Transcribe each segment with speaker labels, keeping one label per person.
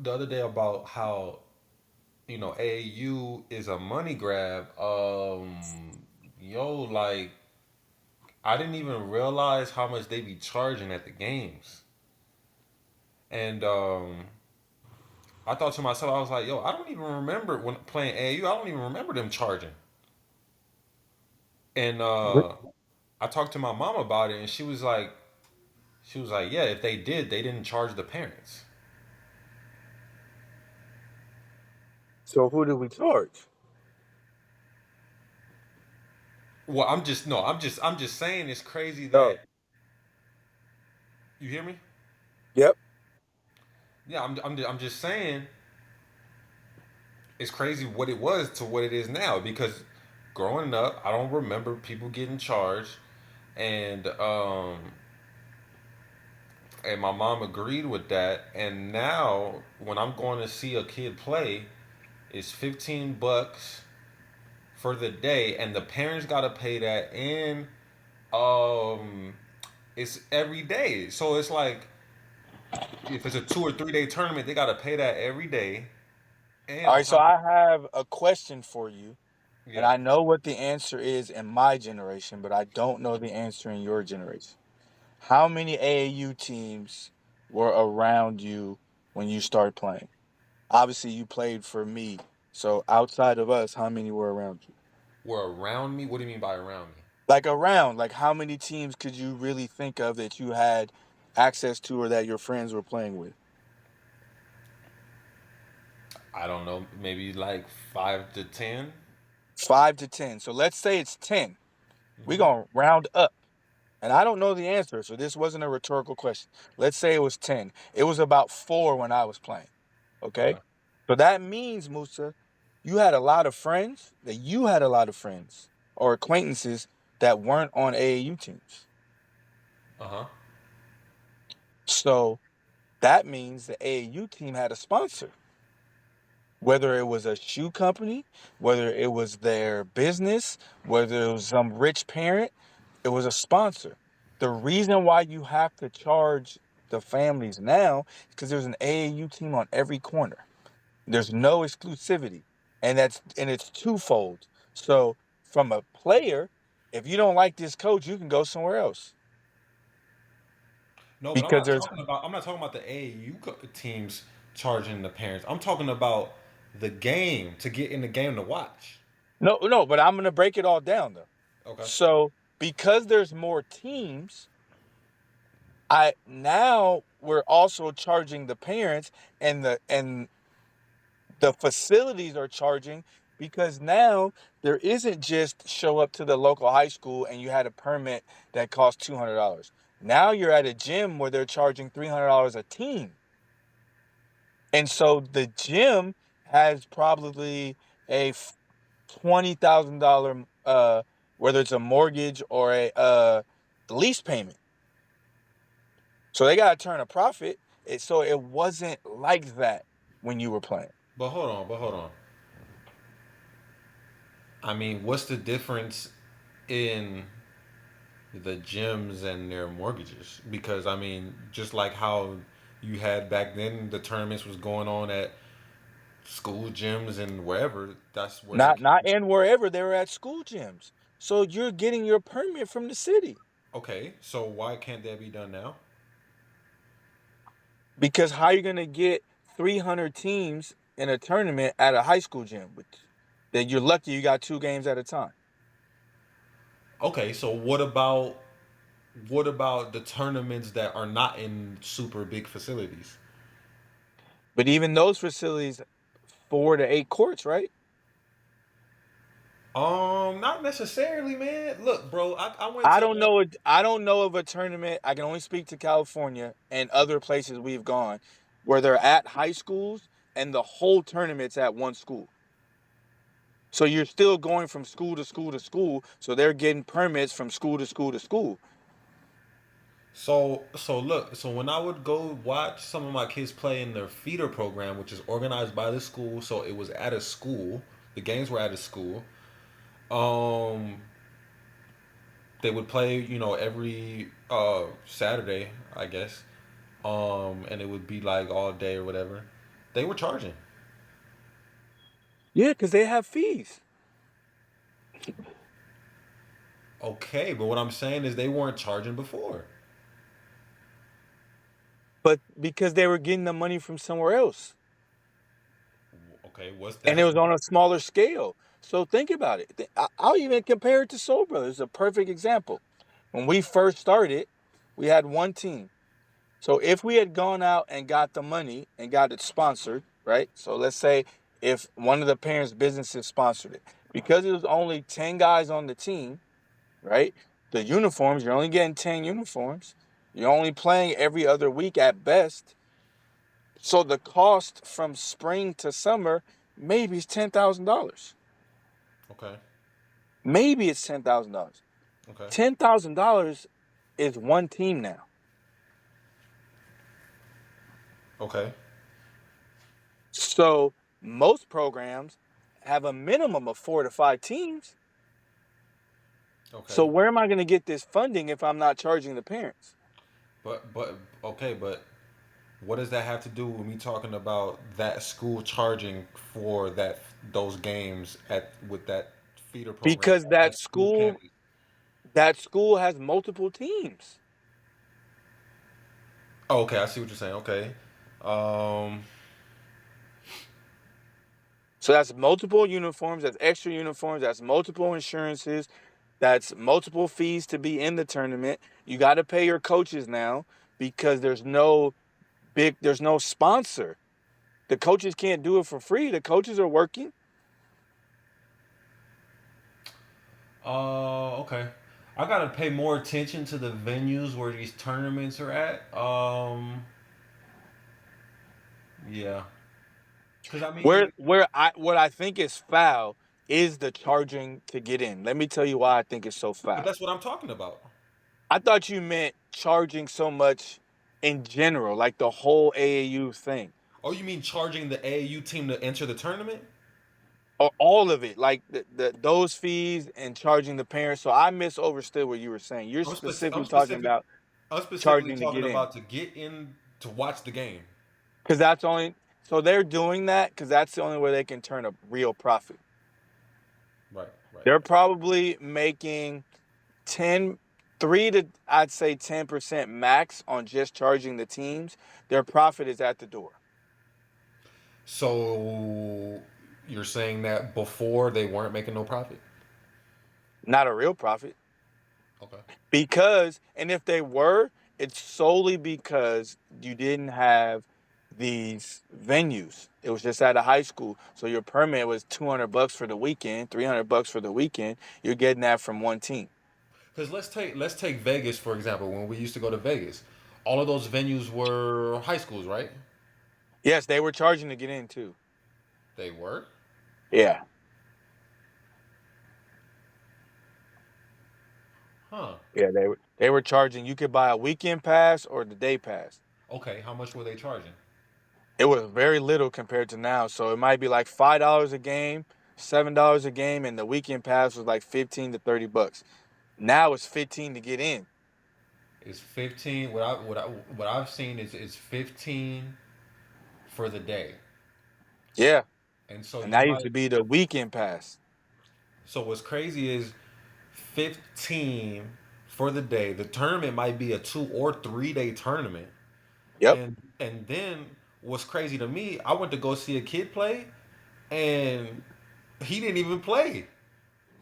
Speaker 1: the other day about how AAU is a money grab. Like I didn't even realize how much they be charging at the games, and I thought to myself, I was like, yo, I don't even remember when playing AAU. I don't even remember them charging. And I talked to my mom about it, and she was like, yeah, if they did, they didn't charge the parents.
Speaker 2: So who do we charge?
Speaker 1: Well, I'm just no, I'm just saying it's crazy
Speaker 2: Oh,
Speaker 1: that you hear me.
Speaker 2: yep.
Speaker 1: Yeah, I'm just saying it's crazy what it was to what it is now because growing up, I don't remember people getting charged, and my mom agreed with that. And now when I'm going to see a kid play, it's $15 for the day, and the parents gotta pay that, and um, it's every day. So it's like if it's a 2 or 3 day tournament, they gotta pay that every day, and
Speaker 2: All
Speaker 1: on
Speaker 2: right, so
Speaker 1: top of
Speaker 2: I have a question for you, and
Speaker 1: yeah,
Speaker 2: I know what the answer is in my generation, but I don't know the answer in your generation. How many AAU teams were around you when you started playing? Obviously, you played for me, so outside of us, how many were around you?
Speaker 1: were around me. What do you mean by around me?
Speaker 2: Like around, like how many teams could you really think of that you had access to or that your friends were playing with?
Speaker 1: I don't know, maybe like 5 to 10.
Speaker 2: 5 to 10. So let's say it's 10. We're
Speaker 1: Hmm.
Speaker 2: going to round up. And I don't know the answer, so this wasn't a rhetorical question. Let's say it was 10. It was about 4 when I was playing. Okay?
Speaker 1: Okay.
Speaker 2: So that means, Musa, you had a lot of friends, that you had a lot of friends or acquaintances that weren't on AAU teams.
Speaker 1: Uh huh.
Speaker 2: So that means the AAU team had a sponsor, whether it was a shoe company, whether it was their business, whether it was some rich parent, it was a sponsor. The reason why you have to charge the families now is because there's an AAU team on every corner. There's no exclusivity, and it's twofold. So from a player, if you don't like this coach, you can go somewhere else
Speaker 1: No, but I'm
Speaker 2: because
Speaker 1: not
Speaker 2: there's
Speaker 1: talking about. I'm not talking about the AAU teams charging the parents. I'm talking about the game to get in the game to watch.
Speaker 2: no. But I'm gonna break it all down though.
Speaker 1: Okay.
Speaker 2: So because there's more teams, I now we're also charging the parents and the facilities are charging because now there isn't just show up to the local high school and you had a permit that costs $200. Now you're at a gym where they're charging $300 a team. And so the gym has probably a $20,000 whether it's a mortgage or a lease payment. So they got to turn a profit. So it wasn't like that when you were playing.
Speaker 1: But hold on. But hold on. I mean, what's the difference in the gyms and their mortgages? Because I mean, just like how you had back then, the tournaments was going on at school gyms and wherever. That's where the
Speaker 2: Not and wherever they were at school gyms. So you're getting your permit from the city
Speaker 1: okay. So why can't that be done now?
Speaker 2: because how you gonna get 300 teams in a tournament at a high school gym? Which that you're lucky you got 2 games at a time.
Speaker 1: Okay. So what about the tournaments that are not in super big facilities?
Speaker 2: But even those facilities, 4 to 8 courts, right?
Speaker 1: Not necessarily, man. Look, bro, I went
Speaker 2: I
Speaker 1: to
Speaker 2: don't know. I don't know of a tournament. I can only speak to California and other places we've gone where they're at high schools and the whole tournament's at one school. So you're still going from school to school to school. So they're getting permits from school to school to school.
Speaker 1: so look, so when I would go watch some of my kids play in their feeder program, which is organized by the school, so it was at a school. The games were at a school. Um, they would play, every Saturday, I guess. And it would be like all day or whatever. They were charging.
Speaker 2: Yeah, because they have fees.
Speaker 1: Okay, but what I'm saying is they weren't charging before.
Speaker 2: But because they were getting the money from somewhere else.
Speaker 1: Okay, what's
Speaker 2: And it
Speaker 1: that?
Speaker 2: was on a smaller scale. So think about it. I'll even compare it to Soul Brothers. It's a perfect example. When we first started, we had one team. So if we had gone out and got the money and got it sponsored, right? So let's say if one of the parents' businesses sponsored it, because it was only 10 guys on the team, right? The uniforms, you're only getting 10 uniforms. You're only playing every other week at best. So the cost from spring to summer maybe is $10,000.
Speaker 1: Okay,
Speaker 2: Maybe it's $10,000.
Speaker 1: okay,
Speaker 2: $10,000 is one team now.
Speaker 1: okay,
Speaker 2: So most programs have a minimum of 4 to 5 teams. So
Speaker 1: okay.
Speaker 2: where am I going to get this funding if I'm not charging the parents?
Speaker 1: But okay, but what does that have to do with me talking about that school charging for those games at with that feeder program
Speaker 2: Because
Speaker 1: at that school campus?
Speaker 2: that school has multiple teams.
Speaker 1: Oh, okay, I see what you're saying. Okay, um,
Speaker 2: So that's multiple uniforms, that's extra uniforms, that's multiple insurances, that's multiple fees to be in the tournament. You got to pay your coaches now because there's no sponsor. The coaches can't do it for free. The coaches are working.
Speaker 1: okay. I gotta pay more attention to the venues where these tournaments are at. Yeah, because I mean,
Speaker 2: What I think is foul is the charging to get in. Let me tell you why I think it's so
Speaker 1: but
Speaker 2: foul.
Speaker 1: that's what I'm talking about.
Speaker 2: I thought you meant charging so much in general, like the whole AAU thing.
Speaker 1: Oh, you mean charging the AAU team to enter the tournament?
Speaker 2: Or all of it, like those fees and charging the parents. So I misunderstood what you were saying. You're
Speaker 1: I'm spec- I'm
Speaker 2: specifically talking
Speaker 1: specific.
Speaker 2: about
Speaker 1: I'm specifically
Speaker 2: charging to
Speaker 1: talking
Speaker 2: get in,
Speaker 1: about to get in to watch the game.
Speaker 2: because that's only so they're doing that because that's the only way they can turn a real profit.
Speaker 1: Right, right.
Speaker 2: They're probably making 10, 3 to I'd say 10% max on just charging the teams. Their profit is at the door,
Speaker 1: So you're saying that before they weren't making no profit?
Speaker 2: not a real profit.
Speaker 1: Okay.
Speaker 2: Because, and if they were, it's solely because you didn't have these venues. It was just at a high school. So your permit was $200 for the weekend, $300 for the weekend. You're getting that from one team.
Speaker 1: Because let's take Vegas for example. When we used to go to Vegas, all of those venues were high schools, right?
Speaker 2: Yes, they were charging to get in too.
Speaker 1: They were.
Speaker 2: Yeah.
Speaker 1: Huh.
Speaker 2: Yeah, they were charging. You could buy a weekend pass or the day pass.
Speaker 1: Okay. How much were they charging?
Speaker 2: It was very little compared to now. So it might be like $5 a game, $7 a game, and the weekend pass was like 15 to $30. Now it's 15 to get in.
Speaker 1: It's 15. What I've seen is 15 for the day.
Speaker 2: Yeah.
Speaker 1: And so
Speaker 2: And
Speaker 1: you
Speaker 2: that used
Speaker 1: might.
Speaker 2: to be the weekend pass.
Speaker 1: So what's crazy is 15 for the day. The tournament might be a 2 or 3 day tournament.
Speaker 2: Yep.
Speaker 1: And then what's crazy to me, I went to go see a kid play and he didn't even play.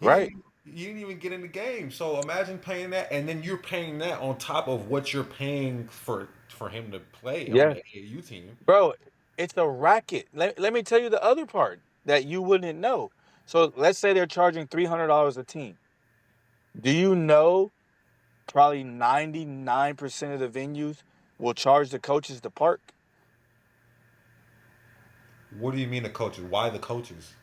Speaker 1: He
Speaker 2: Right.
Speaker 1: didn't he didn't even get in the game. So imagine paying that and then you're paying that on top of what you're paying for him to play on
Speaker 2: Yeah.
Speaker 1: the AAU team.
Speaker 2: Bro, it's a racket. Let me tell you the other part that you wouldn't know. So let's say they're charging $300 a team. Do you know probably 99% of the venues will charge the coaches to park?
Speaker 1: What do you mean the coaches? Why the coaches?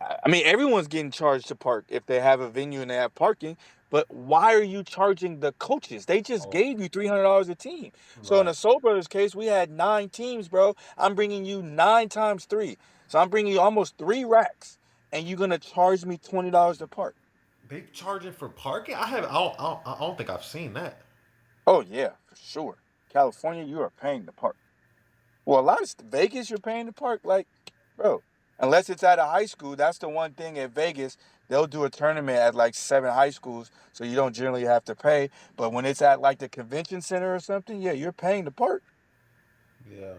Speaker 2: I mean, everyone's getting charged to park if they have a venue and they have parking. But why are you charging the coaches? They just
Speaker 1: Oh,
Speaker 2: gave you $300 a team. So in
Speaker 1: right.
Speaker 2: the Soul Brothers case, we had 9 teams, bro. I'm bringing you 9 times 3, so I'm bringing you almost 3 racks, and you're gonna charge me $20 to park.
Speaker 1: They charging for parking? I don't think I've seen that.
Speaker 2: Oh yeah, for sure. California, you are paying to park. Well, a lot of Vegas, you're paying to park, like, bro. Unless it's at a high school, that's the one thing at Vegas. They'll do a tournament at like 7 high schools, so you don't generally have to pay. But when it's at like the convention center or something, yeah, you're paying to park.
Speaker 1: Yeah.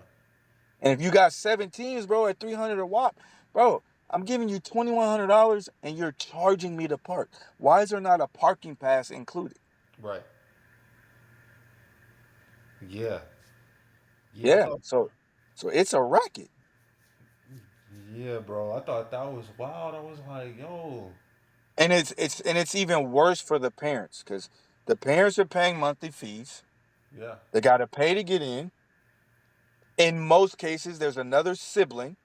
Speaker 2: And if you got 7 teams, bro, at 300 a wop, bro, I'm giving you $2,100 and you're charging me to park. Why is there not a parking pass included?
Speaker 1: Right. Yeah. Yeah. I
Speaker 2: Yeah,
Speaker 1: thought.
Speaker 2: so it's a racket.
Speaker 1: Yeah, bro. I thought that was wild. I was like, yo.
Speaker 2: And it's even worse for the parents because the parents are paying monthly fees.
Speaker 1: Yeah.
Speaker 2: They got to pay to get in. In most cases, there's another sibling.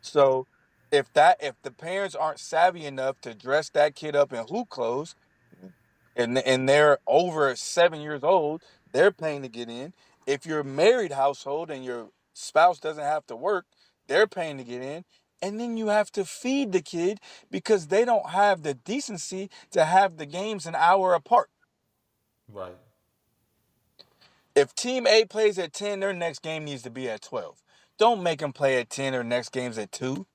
Speaker 2: So if the parents aren't savvy enough to dress that kid up in hoop clothes, and they're over 7 years old, they're paying to get in. If you're a married household and your spouse doesn't have to work, they're paying to get in. And then you have to feed the kid because they don't have the decency to have the games an hour apart.
Speaker 1: Right.
Speaker 2: If team A plays at 10, their next game needs to be at 12. Don't make them play at 10 or next game's at 2.